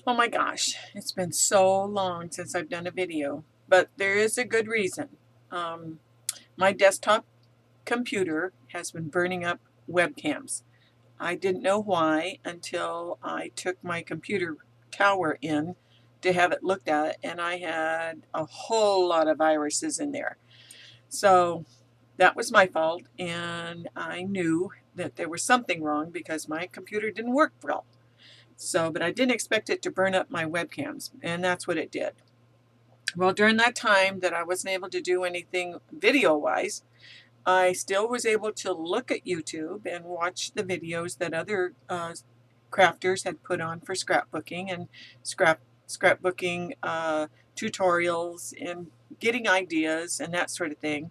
Oh my gosh, it's been so long since I've done a video, but there is a good reason. Um, my desktop computer has been burning up webcams. I didn't know why until I took my computer tower in to have it looked at, and I had a whole lot of viruses in there. So that was my fault, and I knew that there was something wrong because my computer didn't work well. So, but I didn't expect it to burn up my webcams, and that's what it did. Well, during that time that I wasn't able to do anything video-wise, I still was able to look at YouTube and watch the videos that other crafters had put on for scrapbooking and scrapbooking tutorials and getting ideas and that sort of thing.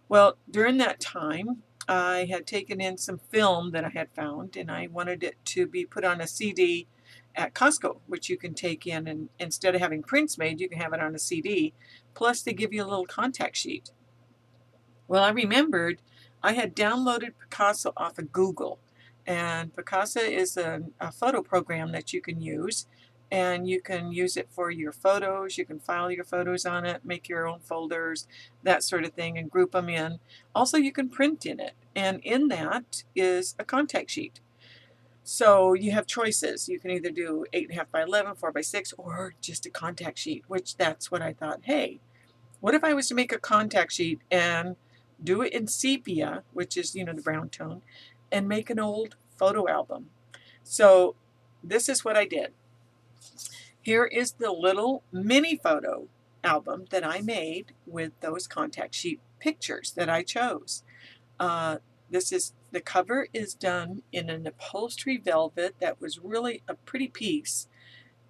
Well, during that time, I had taken in some film that I had found, and I wanted it to be put on a CD at Costco, which you can take in, and instead of having prints made, you can have it on a CD. Plus, they give you a little contact sheet. Well, I remembered I had downloaded Picasa off of Google, and Picasa is a photo program that you can use, and you can use it for your photos. You can file your photos on it, make your own folders, that sort of thing, and group them in. Also, you can print in it, and in that is a contact sheet. So you have choices. You can either do 8.5 by 11, 4 by 6, or just a contact sheet, which that's what I thought, hey, what if I was to make a contact sheet and do it in sepia, which is, the brown tone, and make an old photo album? So this is what I did. Here is the little mini photo album that I made with those contact sheet pictures that I chose. The cover is done in an upholstery velvet that was really a pretty piece.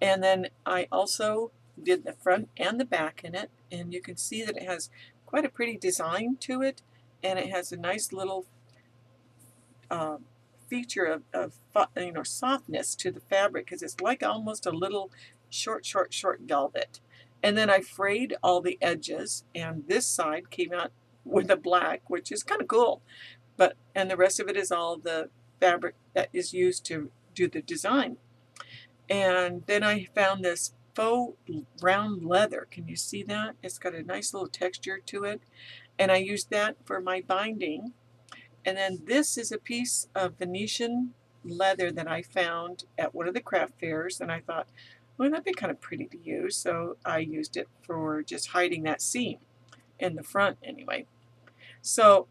And then I also did the front and the back in it, and you can see that it has quite a pretty design to it, and it has a nice little uh, feature of softness to the fabric because it's like almost a little short velvet. And then I frayed all the edges, and this side came out with a black, which is kind of cool. And the rest of it is all the fabric that is used to do the design. And then I found this faux round leather. Can you see that? It's got a nice little texture to it. And I used that for my binding. And then this is a piece of Venetian leather that I found at one of the craft fairs. And I thought, well, that'd be kind of pretty to use. So I used it for just hiding that seam in the front anyway. So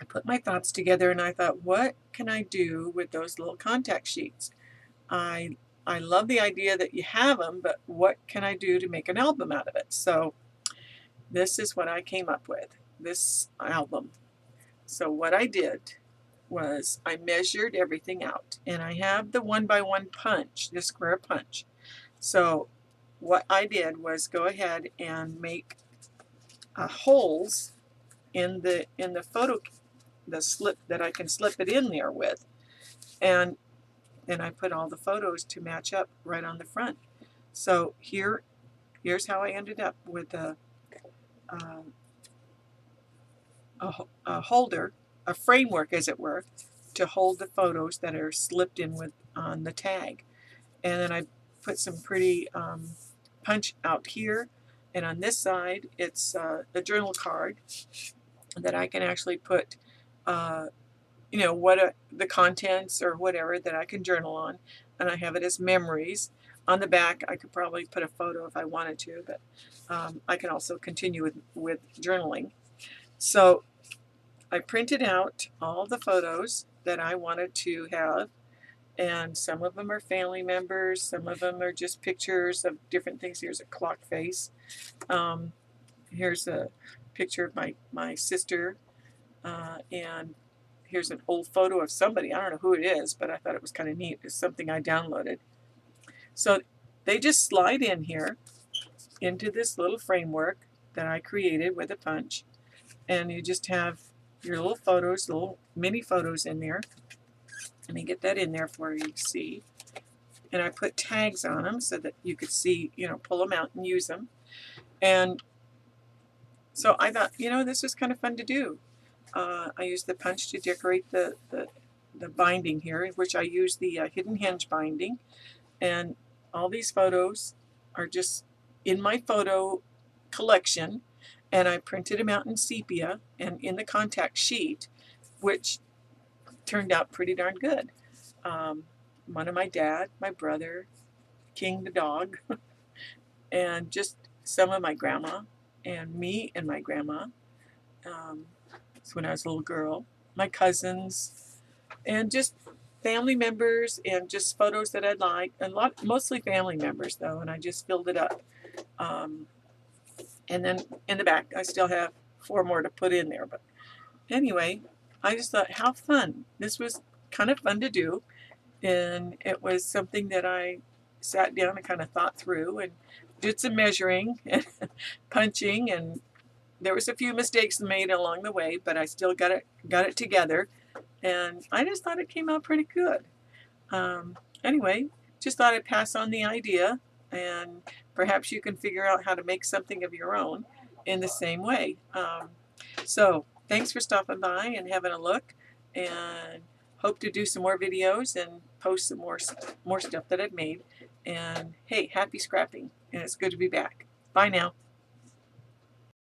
I put my thoughts together and I thought, what can I do with those little contact sheets? I I love the idea that you have them, but what can I do to make an album out of it? So this is what I came up with, this album. So what I did was I measured everything out, and I have the 1x1 punch, the square punch. So what I did was go ahead and make holes in the photo, the slip that I can slip it in there with, and then I put all the photos to match up right on the front. So here's how I ended up with um, a holder, a framework as it were, to hold the photos that are slipped in with on the tag. And then I put some pretty punch out here, and on this side it's a journal card that I can actually put the contents or whatever that I can journal on, and I have it as memories. On the back, I could probably put a photo if I wanted to, but I can also continue with journaling. So I printed out all the photos that I wanted to have, and some of them are family members, some of them are just pictures of different things. Here's a clock face. Um, here's a picture of my sister, and here's an old photo of somebody. I don't know who it is, but I thought it was kind of neat. It's something I downloaded. So they just slide in here into this little framework that I created with a punch, and you just have your little photos, little mini photos in there. Let me get that in there for you to see. And I put tags on them so that you could see, pull them out and use them. And so I thought, this was kind of fun to do. I used the punch to decorate the binding here, which I used the hidden hinge binding. And All these photos are just in my photo collection, and I printed them out in sepia and in the contact sheet, which turned out pretty darn good. One of my dad, my brother, King the dog, and just some of my grandma, and me and my grandma. It's when I was a little girl. My cousins, and just family members, and just photos that I'd like. Mostly family members though, and I just filled it up. And then in the back, I still have 4 more to put in there. But anyway, I just thought, how fun! This was kind of fun to do, and it was something that I sat down and kind of thought through and did some measuring and punching, and there was a few mistakes made along the way, but I still got it together, and I just thought it came out pretty good. Anyway, just thought I'd pass on the idea, and perhaps you can figure out how to make something of your own in the same way. So thanks for stopping by and having a look, and hope to do some more videos and post some more stuff that I've made. And hey, happy scrapping, and it's good to be back. Bye now.